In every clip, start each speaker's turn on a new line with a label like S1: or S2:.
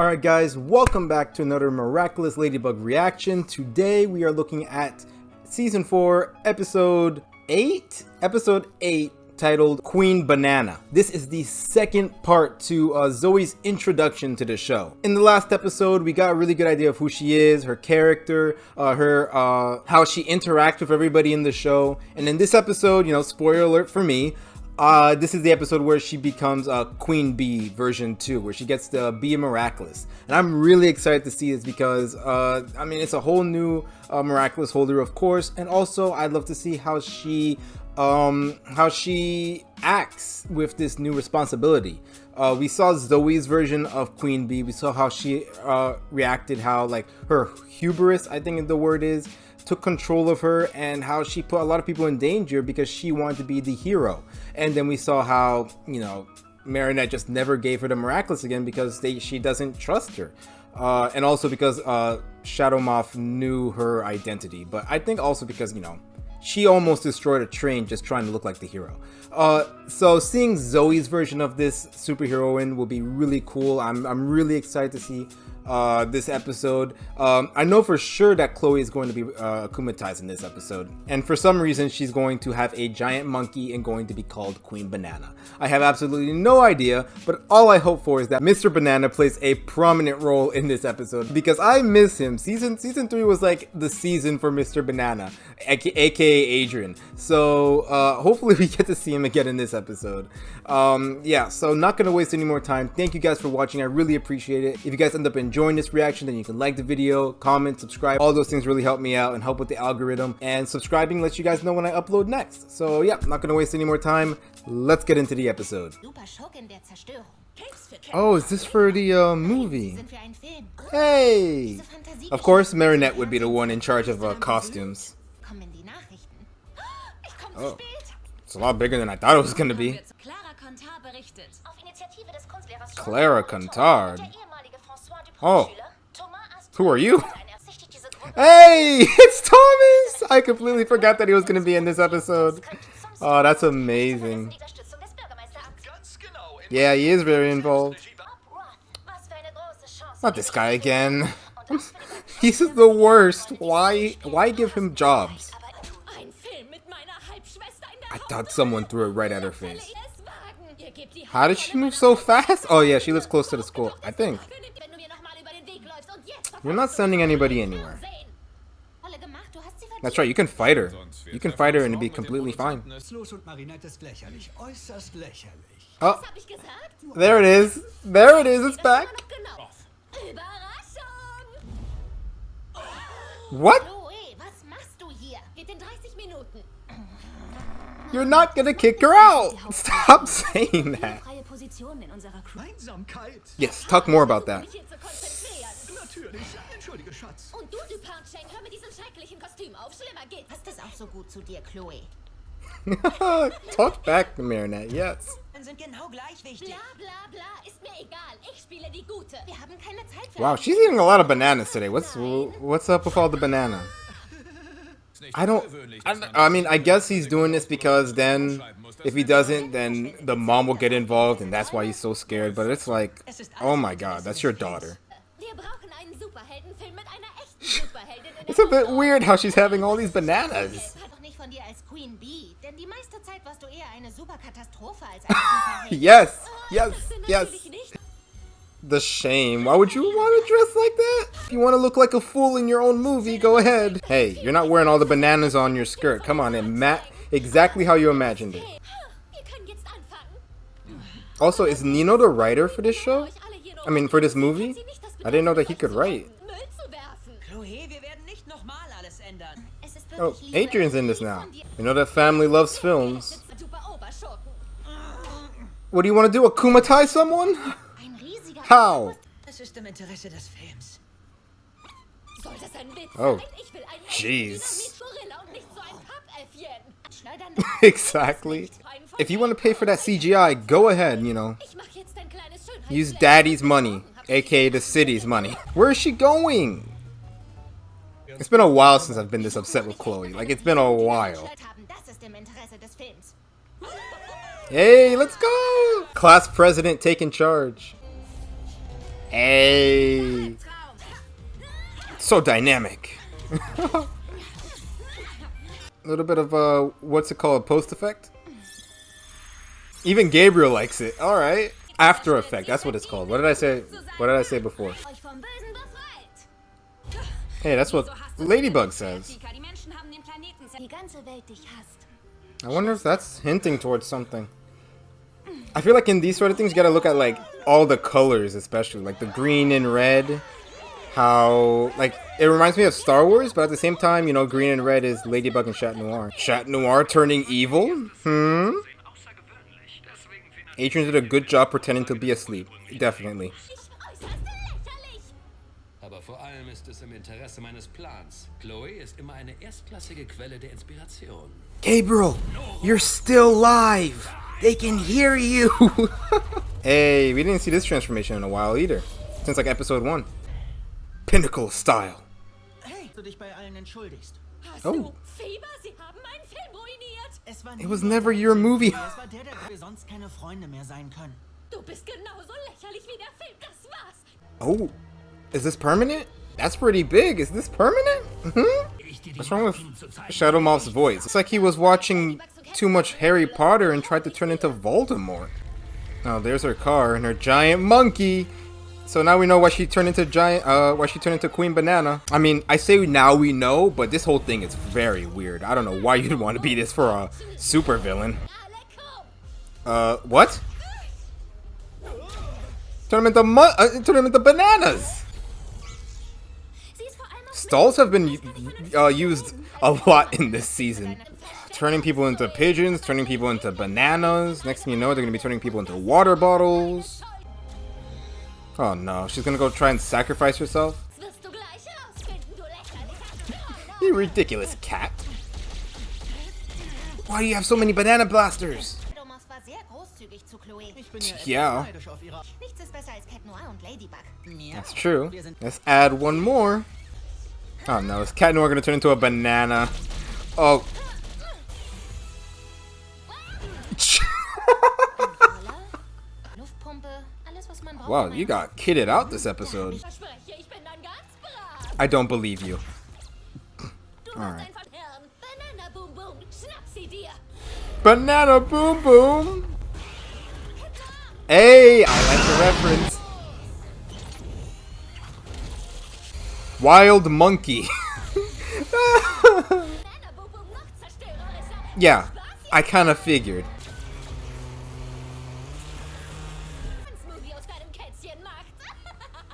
S1: Alright guys, welcome back to another Miraculous Ladybug reaction. Today we are looking at Season 4, Episode 8? Episode 8, titled Queen Banana. This is the second part to Zoe's introduction to the show. In the last episode, we got a really good idea of who she is, her character, how she interacts with everybody in the show. And in this episode, you know, spoiler alert for me, this is the episode where she becomes Queen Bee version 2, where she gets to be a Miraculous. And I'm really excited to see this because, I mean, it's a whole new Miraculous holder, of course. And also, I'd love to see how she acts with this new responsibility. We saw Zoe's version of Queen Bee. We saw how she reacted, how like her hubris, I think the word is, took control of her, and how she put a lot of people in danger because she wanted to be the hero. And then we saw how, you know, Marinette just never gave her the Miraculous again because she doesn't trust her. And also because Shadow Moth knew her identity. But I think also because, you know, she almost destroyed a train just trying to look like the hero. So seeing Zoe's version of this superheroine will be really cool. I'm really excited to see this episode. I know for sure that Chloe is going to be akumatized in this episode, and for some reason she's going to have a giant monkey and going to be called Queen Banana. I have absolutely no idea, but all I hope for is that Mr. Banana plays a prominent role in this episode because I miss him. Season 3 was like the season for Mr. Banana, aka Adrian. So hopefully we get to see him again in this episode. Yeah, so not gonna waste any more time. Thank you guys for watching. I really appreciate it. If you guys end up enjoying this reaction, then you can like the video, comment, subscribe. All those things really help me out and help with the algorithm, and subscribing lets you guys know when I upload next. So yeah, not gonna waste any more time. Let's get into the episode. Oh, is this for the movie? Hey! Of course, Marinette would be the one in charge of costumes. Oh, it's a lot bigger than I thought it was gonna be. Clara Contard. Oh, who are you? Hey, it's Thomas! I completely forgot that he was gonna be in this episode. Oh, that's amazing. Yeah, he is very involved. Not this guy again. He's the worst. Why give him jobs? I thought someone threw it right at her face. How did she move so fast? Oh yeah, she lives close to the school, I think. You're not sending anybody anywhere. That's right, you can fight her. You can fight her and it'd be completely fine. Oh, there it is. There it is, it's back. What? You're not gonna kick her out! Stop saying that! Yes, talk more about that. Talk back, Marinette, yes. Wow, she's eating a lot of bananas today. What's up with all the banana? I mean, I guess he's doing this because then, if he doesn't, then the mom will get involved, and that's why he's so scared. But it's like, oh my god, that's your daughter. It's a bit weird how she's having all these bananas. Yes, yes, yes. The shame. Why would you want to dress like that? If you want to look like a fool in your own movie, go ahead. Hey, you're not wearing all the bananas on your skirt. Come on, and exactly how you imagined it. Also, is Nino the writer for this show? I mean, for this movie? I didn't know that he could write. Oh, Adrian's in this now. You know that family loves films. What do you want to do? Akumatize someone? How? Oh, jeez. Exactly. If you want to pay for that CGI, go ahead, you know. Use daddy's money, aka the city's money. Where is she going? It's been a while since I've been this upset with Chloe. Like, it's been a while. Hey, let's go! Class president taking charge. Hey. So dynamic. A little bit of what's it called? Post effect? Even Gabriel likes it. Alright. After effect, that's what it's called. What did I say? What did I say before? Hey, that's what Ladybug says. I wonder if that's hinting towards something. I feel like in these sort of things, you gotta look at like all the colors, especially like the green and red. How like it reminds me of Star Wars, but at the same time, you know, green and red is Ladybug and Chat Noir. Chat Noir turning evil? Adrian did a good job pretending to be asleep. Definitely.
S2: Aber vor allem ist es im Interesse meines Plans. Chloe ist immer eine erstklassige Quelle der Inspiration.
S1: Gabriel, you're still live. They can hear you. Hey, we didn't see this transformation in a while either. Since like episode 1. Pinnacle style.
S3: Hey, du dich bei allen entschuldigst.
S1: Oh.
S4: Fieber, Sie haben meinen Film ruiniert.
S1: It was never your movie.
S3: Es war der wir sonst keine Freunde mehr sein können.
S4: Du bist genauso lächerlich wie der Film. Das war's.
S1: Oh. Is this permanent? That's pretty big. Is this permanent? What's wrong with Shadow Moth's voice? It's like he was watching too much Harry Potter and tried to turn into Voldemort. Oh, there's her car and her giant monkey. So now we know why she turned into Queen Banana. I mean, I say now we know, but this whole thing is very weird. I don't know why you'd want to be this for a super villain. What? Turn him into bananas. Stalls have been used a lot in this season. Turning people into pigeons, turning people into bananas. Next thing you know, they're going to be turning people into water bottles. Oh no, she's going to go try and sacrifice herself? You ridiculous cat. Why do you have so many banana blasters? Yeah. That's true. Let's add one more. Oh no, is Cat Noir gonna turn into a banana? Oh. Wow, you got kitted out this episode. I don't believe you. Alright. Banana Boom Boom! Hey, I like the reference. Wild monkey. Yeah, I kind of figured.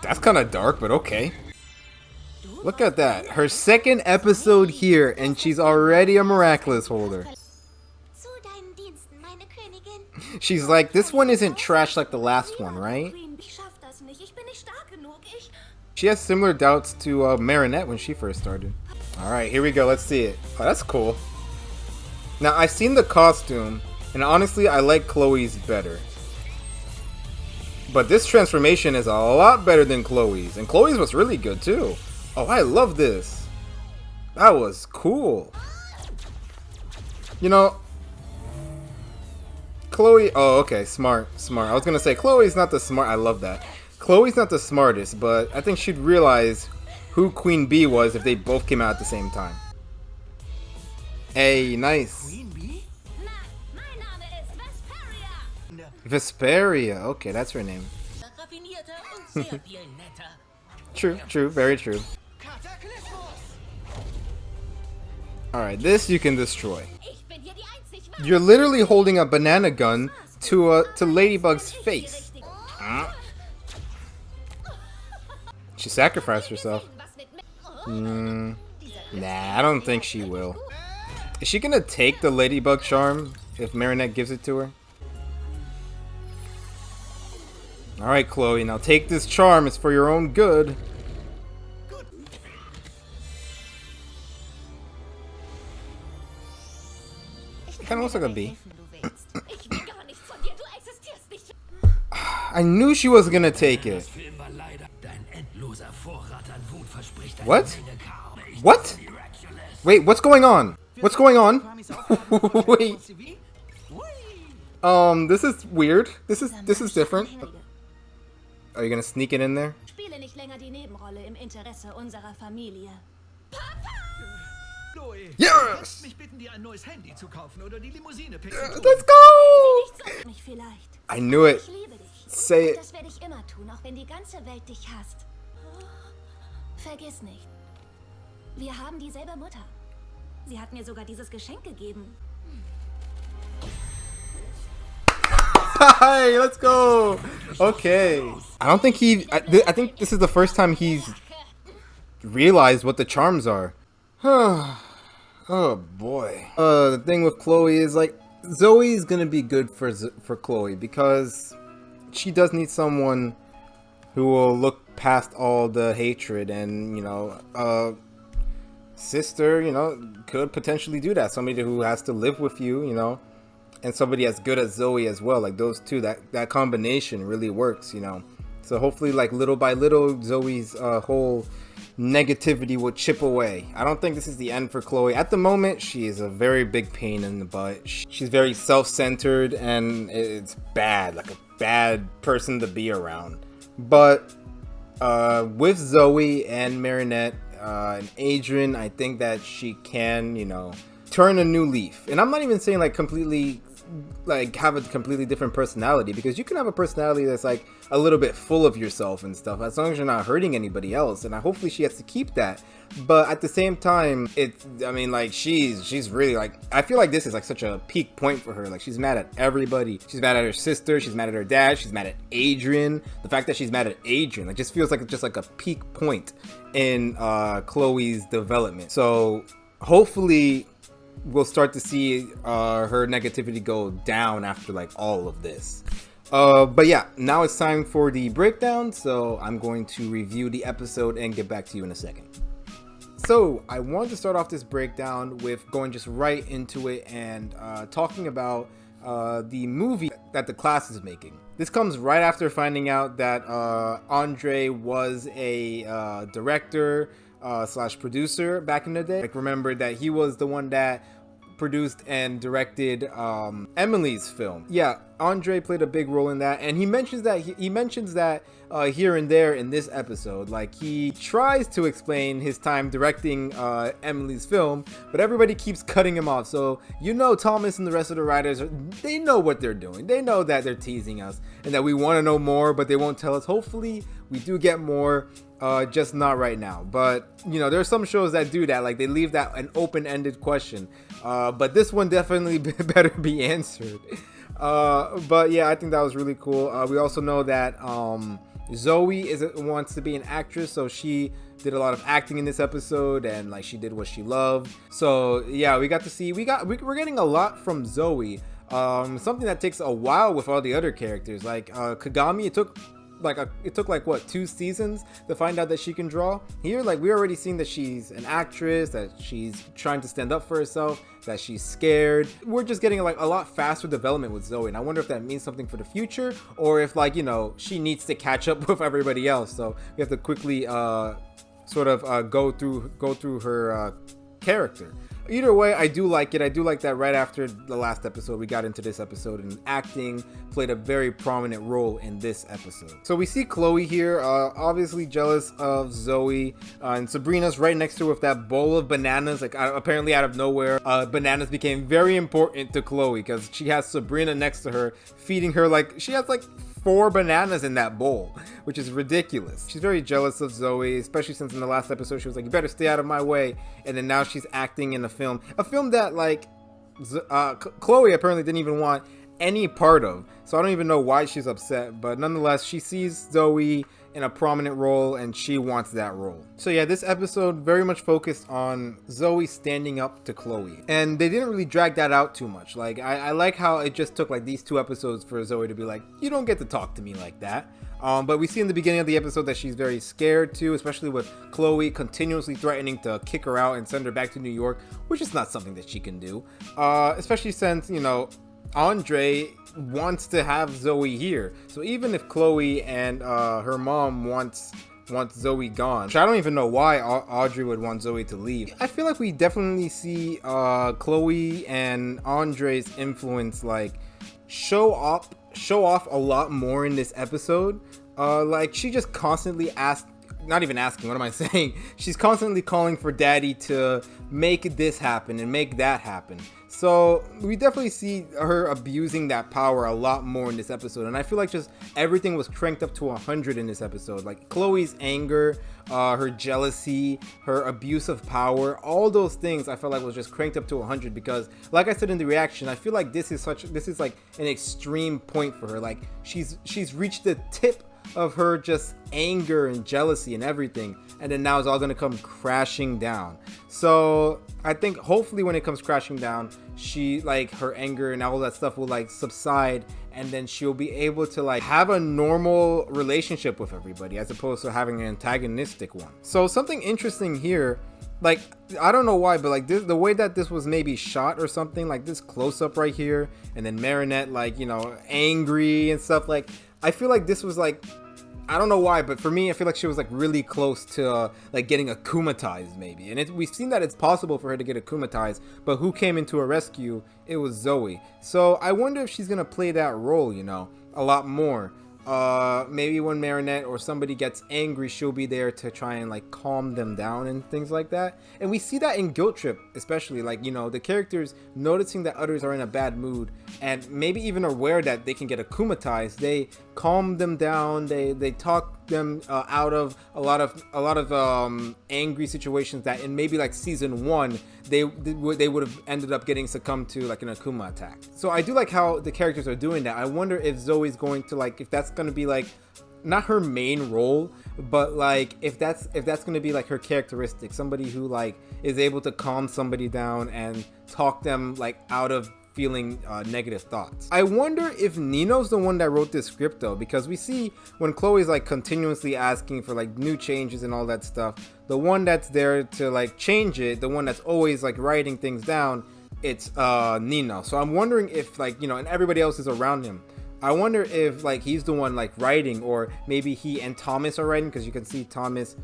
S1: That's kind of dark, but okay. Look at that. Her second episode here, and she's already a Miraculous holder. She's like, this one isn't trash like the last one, right? She has similar doubts to Marinette when she first started. Alright, here we go. Let's see it. Oh, that's cool. Now, I've seen the costume, and honestly, I like Chloe's better. But this transformation is a lot better than Chloe's. And Chloe's was really good, too. Oh, I love this. That was cool. You know, Chloe... Oh, okay. Smart. Smart. I was going to say, Chloe's not the smart... I love that. Chloe's not the smartest, but I think she'd realize who Queen Bee was if they both came out at the same time. Hey, nice.
S3: Queen Bee?
S1: Vesperia. Okay, that's her name. True, true, very true. Alright, this you can destroy. You're literally holding a banana gun to Ladybug's face. She sacrificed herself. Nah, I don't think she will. Is she gonna take the Ladybug charm if Marinette gives it to her? Alright, Chloe, now take this charm. It's for your own good. It kinda looks like a bee. I knew she was gonna take it. What? What? Wait, what's going on? What's going on? Wait. This is weird. This is different. Are you gonna sneak it in there?
S4: Spiele nicht länger die Nebenrolle im Interesse unserer Familie.
S5: Chloe,
S1: Yes!
S5: du kannst mich bitten, dir ein neues Handy zu kaufen oder die Limousine picken.
S1: Let's go!
S4: Nicht so mich vielleicht.
S1: I knew it.
S4: Ich liebe dich.
S1: Say
S4: Und
S1: it.
S4: das werde ich immer tun, auch wenn die ganze Welt dich hasst. Vergiss nicht. Wir haben dieselbe Mutter. Sie hat mir sogar dieses Geschenk gegeben.
S1: Hey, let's go. Okay. I don't think I think this is the first time he's realized what the charms are. Oh boy. The thing with Chloe is like Zoe's gonna be good for Chloe because she does need someone who will look past all the hatred, and you know, sister, you know, could potentially do that. Somebody who has to live with you, you know, and somebody as good as Zoe as well. Like those two, that combination really works, you know. So hopefully, like little by little, Zoe's whole negativity will chip away. I don't think this is the end for Chloe. At the moment, she is a very big pain in the butt. She's very self-centered, and it's bad, like a bad person to be around. But with Zoe and Marinette and Adrian, I think that she can, you know, turn a new leaf. And I'm not even saying like completely, like have a completely different personality, because you can have a personality that's like a little bit full of yourself and stuff, as long as you're not hurting anybody else. And hopefully she has to keep that. But at the same time, I mean, like she's really like, I feel like this is like such a peak point for her. Like she's mad at everybody. She's mad at her sister. She's mad at her dad. She's mad at Adrian. The fact that she's mad at Adrian, like just feels like just like a peak point in Chloe's development. So hopefully we'll start to see her negativity go down after like all of this. But yeah, now it's time for the breakdown. So I'm going to review the episode and get back to you in a second. So I wanted to start off this breakdown with going just right into it and talking about the movie that the class is making. This comes right after finding out that Andre was a director slash producer back in the day. Like, remember that he was the one that produced and directed Emily's film. Yeah, Andre played a big role in that, and he mentions that here and there in this episode. Like, he tries to explain his time directing Emily's film, but everybody keeps cutting him off. So you know, Thomas and the rest of the writers, they know what they're doing. They know that they're teasing us and that we want to know more, but they won't tell us. Hopefully we do get more, just not right now. But you know, there's some shows that do that, like they leave that an open-ended question, but this one definitely better be answered. But yeah, I think that was really cool. We also know that Zoe wants to be an actress, so she did a lot of acting in this episode, and like she did what she loved. So yeah, we got to see, we're getting a lot from Zoe. Something that takes a while with all the other characters, like Kagami. It took like what, 2 seasons to find out that she can draw. Here, like, we already seen that she's an actress, that she's trying to stand up for herself, that she's scared. We're just getting like a lot faster development with Zoe, and I wonder if that means something for the future, or if, like, you know, she needs to catch up with everybody else. So we have to quickly sort of go through her character. Either way, I do like it. I do like that right after the last episode, we got into this episode, and acting played a very prominent role in this episode. So we see Chloe here, obviously jealous of Zoe, and Sabrina's right next to her with that bowl of bananas. Like, apparently out of nowhere, bananas became very important to Chloe, because she has Sabrina next to her, feeding her, like, she has like 4 bananas in that bowl, which is ridiculous. She's very jealous of Zoe, especially since in the last episode she was like, you better stay out of my way, and then now she's acting in a film that like Chloe apparently didn't even want any part of. So I don't even know why she's upset, but nonetheless, she sees Zoe in a prominent role and she wants that role. So yeah, this episode very much focused on Zoe standing up to Chloe, and they didn't really drag that out too much. Like, I like how it just took like these 2 episodes for Zoe to be like, you don't get to talk to me like that. But we see in the beginning of the episode that she's very scared too, especially with Chloe continuously threatening to kick her out and send her back to New York, which is not something that she can do, especially since, you know, Andre wants to have Zoe here. So even if Chloe and her mom wants Zoe gone, which I don't even know why Audrey would want Zoe to leave. I feel like we definitely see Chloe and Andre's influence like show off a lot more in this episode. Like she just constantly asks, not even asking, what am I saying? She's constantly calling for daddy to make this happen and make that happen. So we definitely see her abusing that power a lot more in this episode, and I feel like just everything was cranked up to 100 in this episode. Like Chloe's anger, her jealousy, her abuse of power, all those things I felt like was just cranked up to 100 because, like I said in the reaction, I feel like this is like an extreme point for her. Like she's reached the tip of her just anger and jealousy and everything, and then now it's all gonna come crashing down. So I think hopefully when it comes crashing down, she, like, her anger and all that stuff will like subside, and then she'll be able to like have a normal relationship with everybody as opposed to having an antagonistic one. So something interesting here, like, I don't know why, but like this, the way that this was maybe shot or something, like this close up right here, and then Marinette, like, you know, angry and stuff, like I feel like this was like, I don't know why, but for me, I feel like she was like really close to like getting akumatized maybe. And we've seen that it's possible for her to get akumatized, but who came into her rescue? It was Zoe. So I wonder if she's gonna play that role, you know, a lot more. Maybe when Marinette or somebody gets angry, she'll be there to try and like calm them down and things like that. And we see that in Guilt Trip, especially, like, you know, the characters noticing that others are in a bad mood and maybe even aware that they can get akumatized, they calm them down, they talk them out of a lot of angry situations that in maybe like season 1 they would have ended up getting succumbed to, like an akuma attack. So I do like how the characters are doing that. I wonder if Zoe's going to, like, if that's going to be like not her main role, but like if that's going to be like her characteristic, somebody who like is able to calm somebody down and talk them like out of feeling negative thoughts. I wonder if Nino's the one that wrote this script though, because we see when Chloe's like continuously asking for like new changes and all that stuff, the one that's there to like change it, the one that's always like writing things down, it's Nino. So I'm wondering if, like, you know, and everybody else is around him, I wonder if like he's the one like writing, or maybe he and Thomas are writing, because you can see Thomas,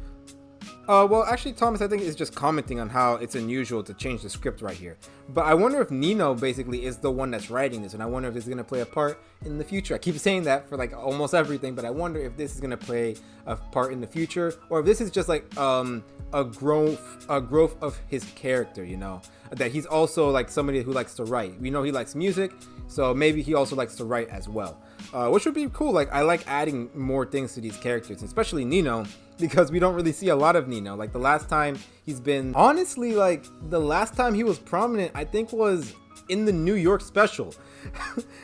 S1: well, actually Thomas I think is just commenting on how it's unusual to change the script right here. But I wonder if Nino basically is the one that's writing this, and I wonder if this is going to play a part in the future. I keep saying that for like almost everything, but I wonder if this is going to play a part in the future, or if this is just like a growth of his character, you know, that he's also like somebody who likes to write. We know he likes music, so maybe he also likes to write as well, which would be cool. Like, I like adding more things to these characters, especially Nino, because we don't really see a lot of Nino. Like the last time he's been, honestly, like the last time he was prominent I think was in the New York special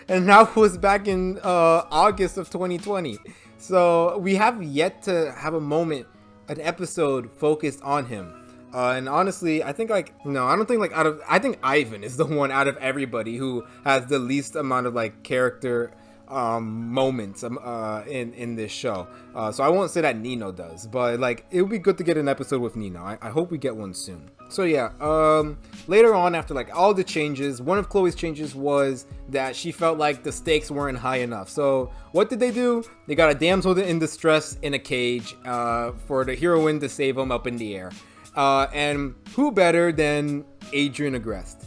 S1: and that was back in August of 2020. So we have yet to have a moment, an episode focused on him. And honestly, I think like, no, I don't think like I think Ivan is the one out of everybody who has the least amount of like character moments in this show. So I won't say that Nino does, but like it would be good to get an episode with Nino. I hope we get one soon. So yeah, later on, after like all the changes, one of Chloe's changes was that she felt like the stakes weren't high enough. So what did they do? They got a damsel in distress in a cage for the heroine to save him up in the air. And who better than Adrian Agreste?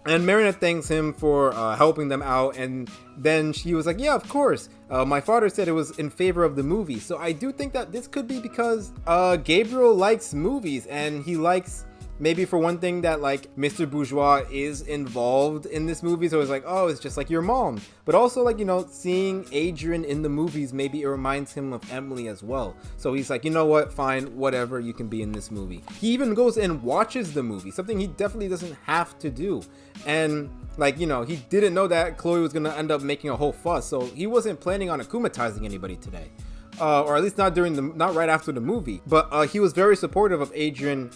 S1: And Marinette thanks him for helping them out, and then she was like, yeah, of course, my father said it was in favor of the movie. So I do think that this could be because Gabriel likes movies, and he likes, maybe for one thing, that like Mr. Bourgeois is involved in this movie, so it's like, oh, it's just like your mom. But also, like, you know, seeing Adrian in the movies, maybe it reminds him of Emily as well. So he's like, you know what, fine, whatever, you can be in this movie. He even goes and watches the movie, something he definitely doesn't have to do. And like, you know, he didn't know that Chloe was gonna end up making a whole fuss, so he wasn't planning on akumatizing anybody today, or at least not right after the movie. But he was very supportive of Adrian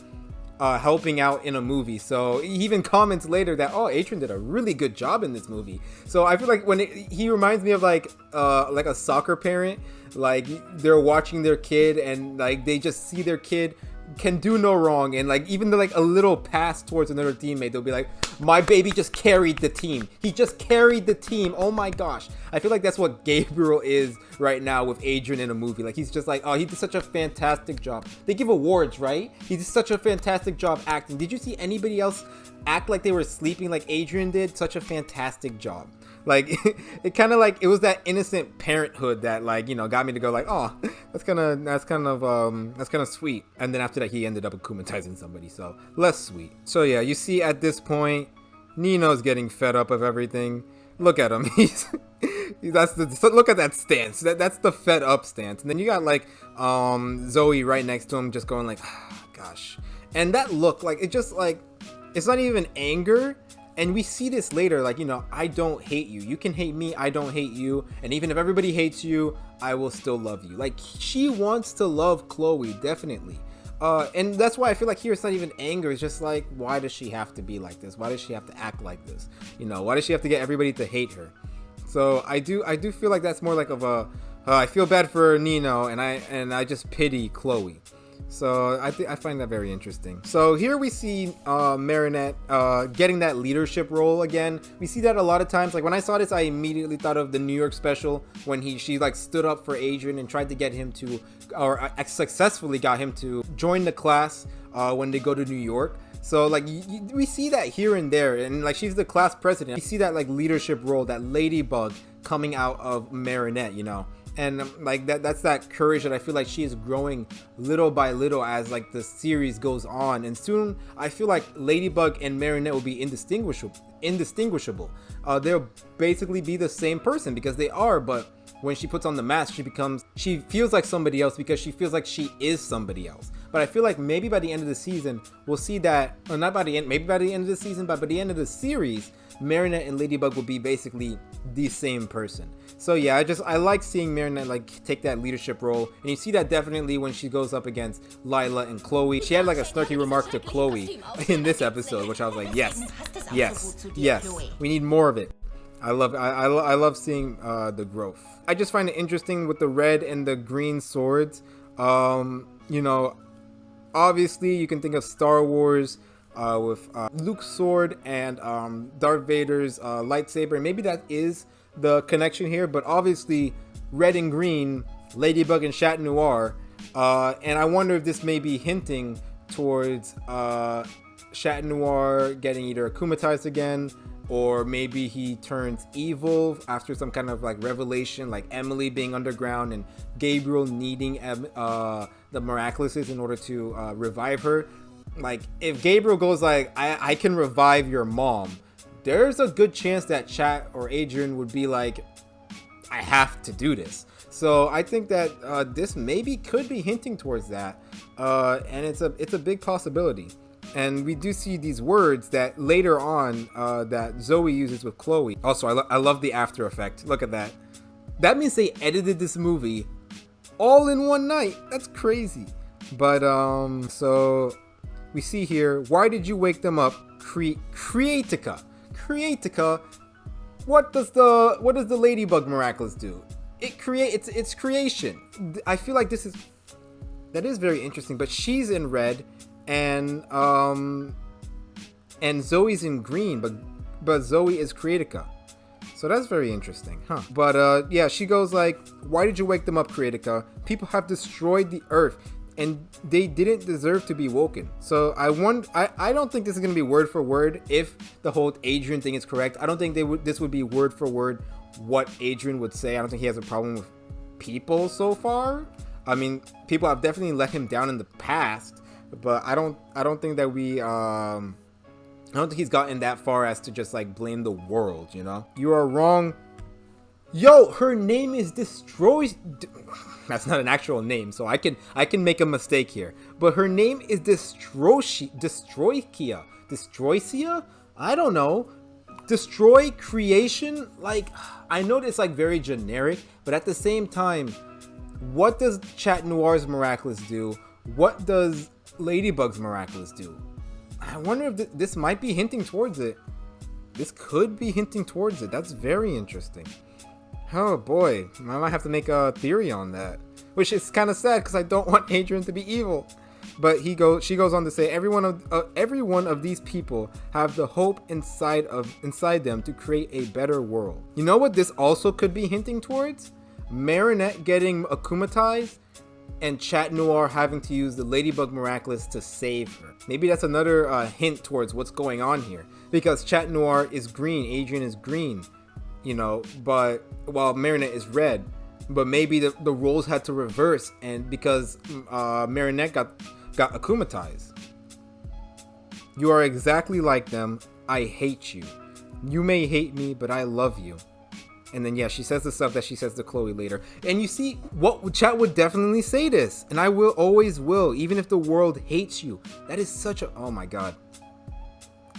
S1: helping out in a movie. So he even comments later that, oh, Adrian did a really good job in this movie. So I feel like he reminds me of like a soccer parent, like they're watching their kid and like they just see their kid can do no wrong, and like even like a little pass towards another teammate, they'll be like, my baby just carried the team, he just carried the team, oh my gosh. I feel like that's what Gabriel is right now with Adrian in a movie. Like he's just like, oh, he did such a fantastic job. They give awards, right? He did such a fantastic job acting. Did you see anybody else act like they were sleeping like Adrian did? Such a fantastic job. Like it kind of like it was that innocent parenthood that like, you know, got me to go like, oh, that's kind of sweet. And then after that, he ended up akumatizing somebody, so less sweet. So yeah, you see at this point, Nino's getting fed up of everything. Look at him. Look at that stance. That's the fed up stance. And then you got like Zoe right next to him, just going like, oh, gosh. And that look, like, it just like, it's not even anger. And we see this later, like, you know, I don't hate you. You can hate me, I don't hate you. And even if everybody hates you, I will still love you. Like, she wants to love Chloe, definitely. And that's why I feel like here it's not even anger. It's just like, why does she have to be like this? Why does she have to act like this? You know, why does she have to get everybody to hate her? So I do feel like that's more like of a, I feel bad for Nino and I just pity Chloe. So I find that very interesting. So here we see Marinette getting that leadership role again. We see that a lot of times. Like when I saw this, I immediately thought of the New York special when she like stood up for Adrian and tried to get him to, or successfully got him to join the class when they go to New York. So like we see that here and there, and like she's the class president. We see that like leadership role, that ladybug coming out of Marinette, you know. And like that's that courage that I feel like she is growing little by little as like the series goes on. And soon I feel like Ladybug and Marinette will be indistinguishable. They'll basically be the same person because they are, but when she puts on the mask, she feels like somebody else because she feels like she is somebody else. But I feel like maybe by the end of the season, we'll see that, or not by the end, maybe by the end of the season, but by the end of the series, Marinette and Ladybug will be basically the same person. So yeah, I like seeing Marinette like take that leadership role, and you see that definitely when she goes up against Lila and Chloe. She had like a snarky remark to Chloe in this episode, which I was like, yes, we need more of it. I love seeing the growth. I just find it interesting with the red and the green swords. You know, obviously you can think of Star Wars with Luke's sword and Darth Vader's lightsaber, and maybe that is the connection here. But obviously red and green, Ladybug and Chat Noir, and I wonder if this may be hinting towards Chat Noir getting either akumatized again, or maybe he turns evil after some kind of like revelation, like Emily being underground and Gabriel needing the Miraculouses in order to revive her. Like if Gabriel goes like, I can revive your mom, there's a good chance that Chat or Adrian would be like, I have to do this. So I think that this maybe could be hinting towards that, and it's a big possibility. And we do see these words that later on that Zoe uses with Chloe. Also, I love the after effect. Look at that. That means they edited this movie all in one night. That's crazy. But so we see here, why did you wake them up? Creatica. What does the Ladybug Miraculous do? It's creation. I feel like that is very interesting. But she's in red, and Zoe's in green, but Zoe is Creatica. So that's very interesting, huh? But yeah, she goes like, why did you wake them up, Creatica? People have destroyed the earth and they didn't deserve to be woken. So I don't think this is gonna be word for word if the whole Adrian thing is correct. I don't think this would be word for word what Adrian would say. I don't think he has a problem with people so far. I mean, people have definitely let him down in the past, but I don't think that I don't think he's gotten that far as to just like blame the world, you know? You are wrong. Yo, her name is Destroy. That's not an actual name, so I can make a mistake here. But her name is Destroycia. I don't know. Destroy creation? Like, I know it's like very generic, but at the same time, what does Chat Noir's Miraculous do? What does Ladybug's Miraculous do? I wonder if this might be hinting towards it. This could be hinting towards it. That's very interesting. Oh boy, I might have to make a theory on that. Which is kind of sad because I don't want Adrian to be evil. But she goes on to say, every one of these people have the hope inside them to create a better world. You know what this also could be hinting towards? Marinette getting akumatized and Chat Noir having to use the Ladybug Miraculous to save her. Maybe that's another hint towards what's going on here. Because Chat Noir is green, Adrian is green. you know, but while Marinette is red. But maybe the roles had to reverse, and because Marinette got akumatized. You are exactly like them. I hate you. You may hate me, but I love you. And then yeah, she says the stuff that she says to Chloe later. And you see, what chat would definitely say this, and I will always will, even if the world hates you. That is such a, oh my god.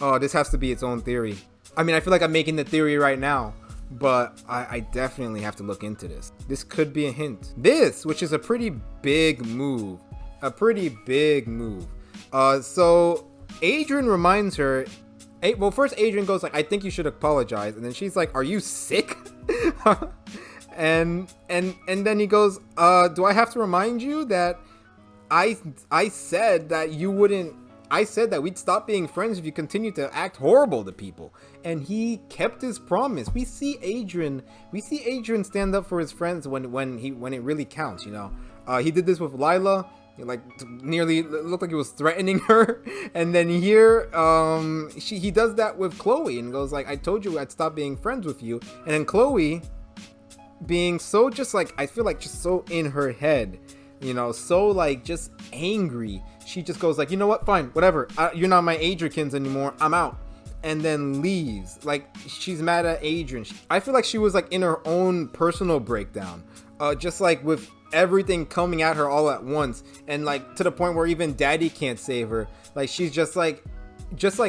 S1: Oh, this has to be its own theory. I mean, I feel like I'm making the theory right now, but I definitely have to look into this. This could be a hint. This, which is a pretty big move. A pretty big move. So Adrian reminds her, well, first Adrian goes like, I think you should apologize. And then she's like, are you sick? and then he goes, do I have to remind you that I said that you wouldn't, I said that we'd stop being friends if you continue to act horrible to people. And he kept his promise. We see Adrian stand up for his friends when it really counts, you know. He did this with Lila. He like nearly looked like he was threatening her. And then here he does that with Chloe and goes like, I told you I'd stop being friends with you. And then Chloe, being so just like, I feel like just so in her head, you know, so like just angry, she just goes like, you know what, fine, whatever, you're not my Adrians anymore, I'm out. And then leaves. Like, she's mad at Adrian. I feel like she was like in her own personal breakdown, just like with everything coming at her all at once, and like to the point where even Daddy can't save her. Like, she's just like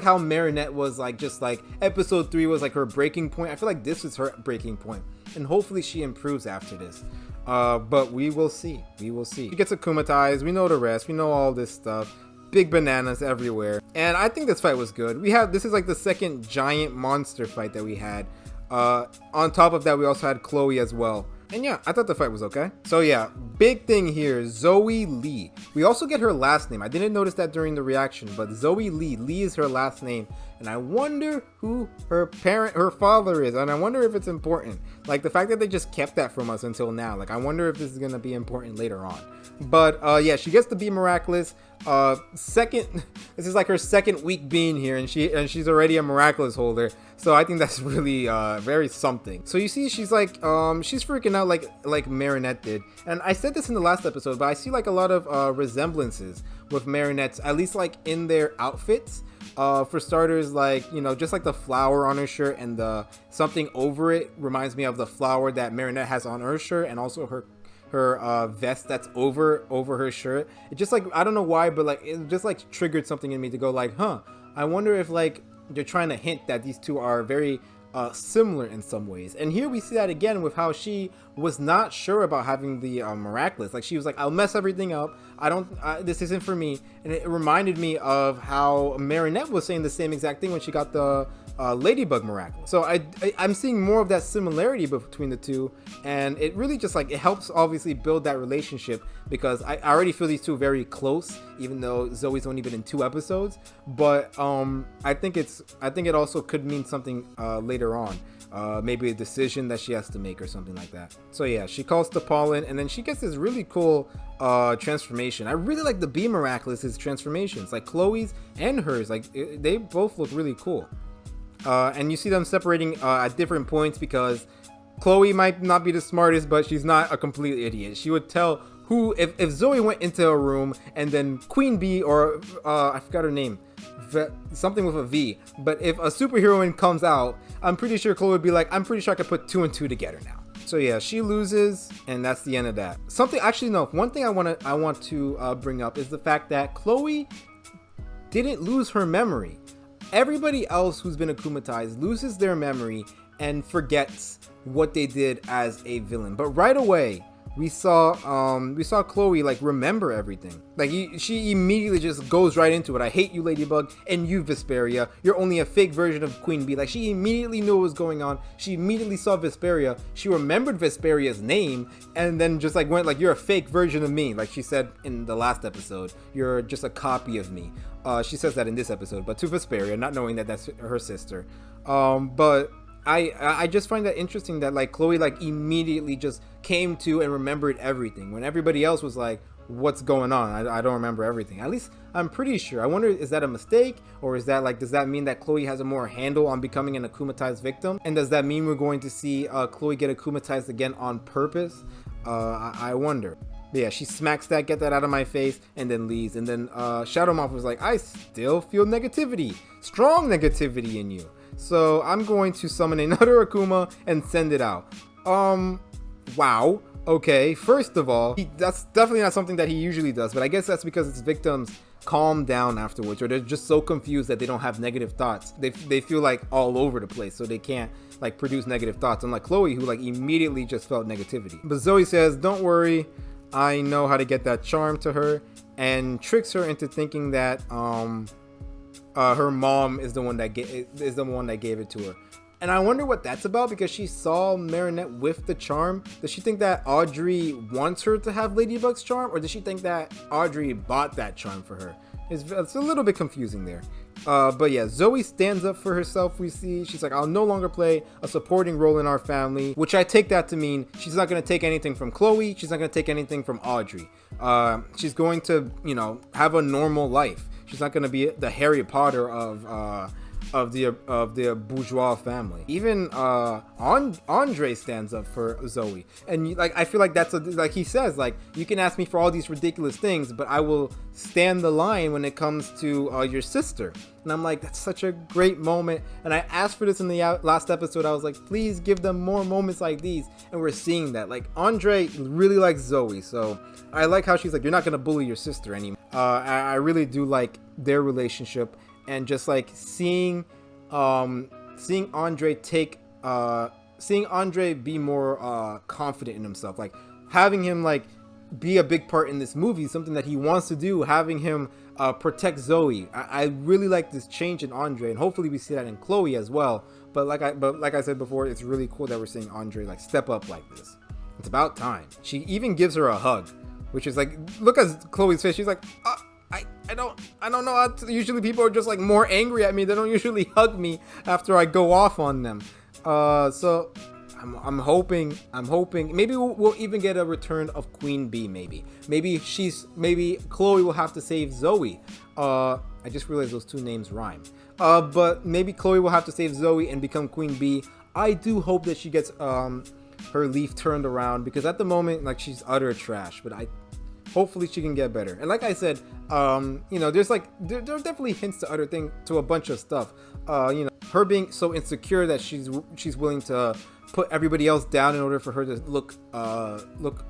S1: how Marinette was like, just like episode 3 was like her breaking point. I feel like this is her breaking point, and hopefully she improves after this. But we will see. We will see. She gets akumatized. We know the rest. We know all this stuff. Big bananas everywhere. And I think this fight was good. This is like the second giant monster fight that we had. On top of that, we also had Chloe as well. And yeah, I thought the fight was okay. So yeah, big thing here, Zoe Lee. We also get her last name. I didn't notice that during the reaction, but Zoe Lee. Lee is her last name. And I wonder who her father is. And I wonder if it's important. Like, the fact that they just kept that from us until now. Like, I wonder if this is going to be important later on. But yeah, she gets to be Miraculous. This is like her second week being here, and she's already a Miraculous holder. So I think that's really very something. So you see, she's like she's freaking out like Marinette did. And I said this in the last episode, but I see like a lot of resemblances with Marinette's, at least like in their outfits. For starters, like, you know, just like the flower on her shirt and the something over it reminds me of the flower that Marinette has on her shirt, and also her vest that's over her shirt. It just like, I don't know why, but like it just like triggered something in me to go like, huh, I wonder if like they're trying to hint that these two are very similar in some ways. And here we see that again with how she was not sure about having the Miraculous. Like, she was like, I'll mess everything up, this isn't for me. And it reminded me of how Marinette was saying the same exact thing when she got the Ladybug Miraculous. So I'm seeing more of that similarity between the two, and it really just like, it helps obviously build that relationship, because I already feel these two very close, even though Zoe's only been in 2 episodes. But I think it also could mean something later on, maybe a decision that she has to make or something like that. So yeah, she calls to Pollen, and then she gets this really cool transformation. I really like the Bee Miraculous's transformations, like Chloe's and hers. Like, they both look really cool. And you see them separating at different points, because Chloe might not be the smartest, but she's not a complete idiot. She would tell who, if Zoe went into a room and then Queen Bee, or I forgot her name, something with a V, but if a superheroine comes out, I'm pretty sure Chloe would be like, I'm pretty sure I could put 2 and 2 together now. So yeah, she loses, and that's the end of that. One thing I want to bring up is the fact that Chloe didn't lose her memory. Everybody else who's been akumatized loses their memory and forgets what they did as a villain. But right away, we saw Chloe like remember everything. Like, she immediately just goes right into it. I hate you, Ladybug, and you, Vesperia. You're only a fake version of Queen Bee. Like, she immediately knew what was going on. She immediately saw Vesperia. She remembered Vesperia's name, and then just like went like, you're a fake version of me. Like she said in the last episode, you're just a copy of me. She says that in this episode, but to Vesperia, not knowing that that's her sister. But I just find that interesting that like Chloe like immediately just came to and remembered everything, when everybody else was like, what's going on. I don't remember everything. At least I'm pretty sure. I wonder, is that a mistake, or is that like, does that mean that Chloe has a more handle on becoming an akumatized victim? And does that mean we're going to see Chloe get akumatized again on purpose? I wonder. But yeah, she smacks that, get that out of my face, and then leaves. And then Shadow Moth was like, I still feel negativity, strong negativity in you. So I'm going to summon another Akuma and send it out. Wow. Okay, first of all, that's definitely not something that he usually does, but I guess that's because his victims calm down afterwards, or they're just so confused that they don't have negative thoughts. They feel like all over the place, so they can't like produce negative thoughts, unlike Chloe, who like immediately just felt negativity. But Zoe says, don't worry, I know how to get that charm to her, and tricks her into thinking that her mom is the one that gave it to her. And I wonder what that's about, because she saw Marinette with the charm. Does she think that Audrey wants her to have Ladybug's charm, or does she think that Audrey bought that charm for her? It's a little bit confusing there. But yeah, Zoe stands up for herself. We see she's like, I'll no longer play a supporting role in our family, which I take that to mean she's not going to take anything from Chloe. She's not going to take anything from Audrey. She's going to, you know, have a normal life. She's not going to be the Harry Potter of the bourgeois family. Even Andre stands up for Zoe, and like I feel like that's like he says, like, you can ask me for all these ridiculous things, but I will stand the line when it comes to your sister. And I'm like, that's such a great moment, and I asked for this in the last episode. I was like, please give them more moments like these, and we're seeing that. Like, Andre really likes Zoe, so I like how she's like, you're not gonna bully your sister anymore. I really do like their relationship. And just like seeing Andre be more confident in himself, like having him like be a big part in this movie, something that he wants to do, having him protect Zoe. I really like this change in Andre, and hopefully we see that in Chloe as well. But like I said before, it's really cool that we're seeing Andre like step up like this. It's about time. She even gives her a hug, which is like, look at Chloe's face. She's like, I don't know. Usually people are just like more angry at me. They don't usually hug me after I go off on them. So I'm hoping maybe we'll even get a return of Queen Bee. Maybe Chloe will have to save Zoe. I just realized those two names rhyme. But maybe Chloe will have to save Zoe and become Queen Bee. I do hope that she gets her leaf turned around, because at the moment, like, she's utter trash. But hopefully she can get better. And like I said, you know, there's definitely hints to a bunch of stuff. You know, her being so insecure that she's willing to put everybody else down in order for her to look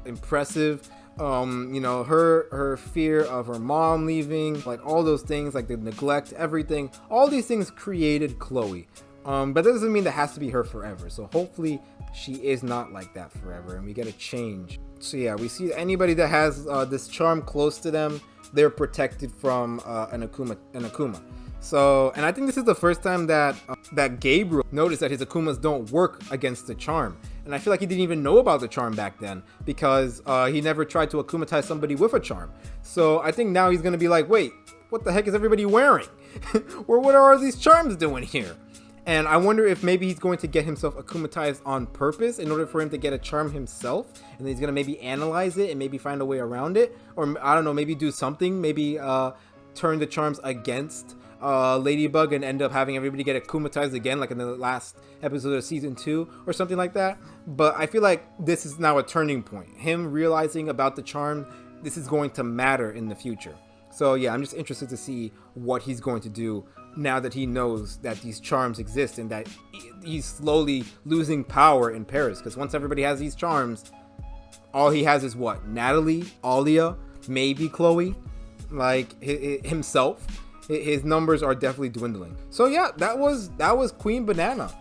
S1: impressive. You know, her fear of her mom leaving, like all those things, like the neglect, everything. All these things created Chloe. But that doesn't mean that has to be her forever. So hopefully she is not like that forever, and we get a change. So yeah, we see anybody that has this charm close to them, they're protected from an Akuma. So, and I think this is the first time that Gabriel noticed that his Akumas don't work against the charm. And I feel like he didn't even know about the charm back then, because he never tried to Akumatize somebody with a charm. So I think now he's gonna be like, wait, what the heck is everybody wearing? What are all these charms doing here? And I wonder if maybe he's going to get himself akumatized on purpose in order for him to get a charm himself. And then he's going to maybe analyze it and maybe find a way around it. Or I don't know, maybe do something. Maybe turn the charms against Ladybug and end up having everybody get akumatized again, like in the last episode of season 2 or something like that. But I feel like this is now a turning point. Him realizing about the charm, this is going to matter in the future. So yeah, I'm just interested to see what he's going to do now that he knows that these charms exist and that he's slowly losing power in Paris. Because once everybody has these charms, all he has is what? Natalie, Alia, maybe Chloe, like himself. His numbers are definitely dwindling. So yeah, that was Queen Banana.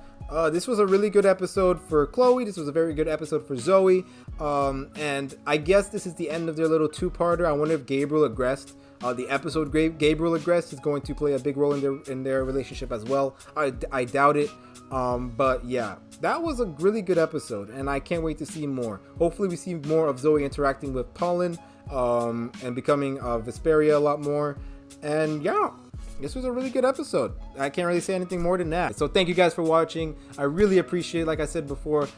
S1: This was a really good episode for Chloe. This was a very good episode for Zoe. And I guess this is the end of their little two-parter. I wonder if Gabriel Agreste, the episode Gabriel Agreste, is going to play a big role in their relationship as well. I doubt it. But yeah, that was a really good episode, and I can't wait to see more. Hopefully we see more of Zoe interacting with Pollen, and becoming Vesperia a lot more. And yeah, this was a really good episode. I can't really say anything more than that. So thank you guys for watching. I really appreciate it. Like I said before,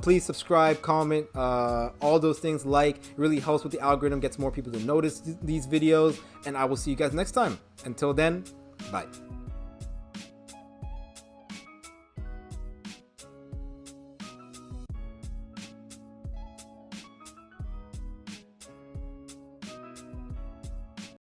S1: please subscribe, comment, all those things. Like, it really helps with the algorithm, gets more people to notice these videos. And I will see you guys next time. Until then, bye.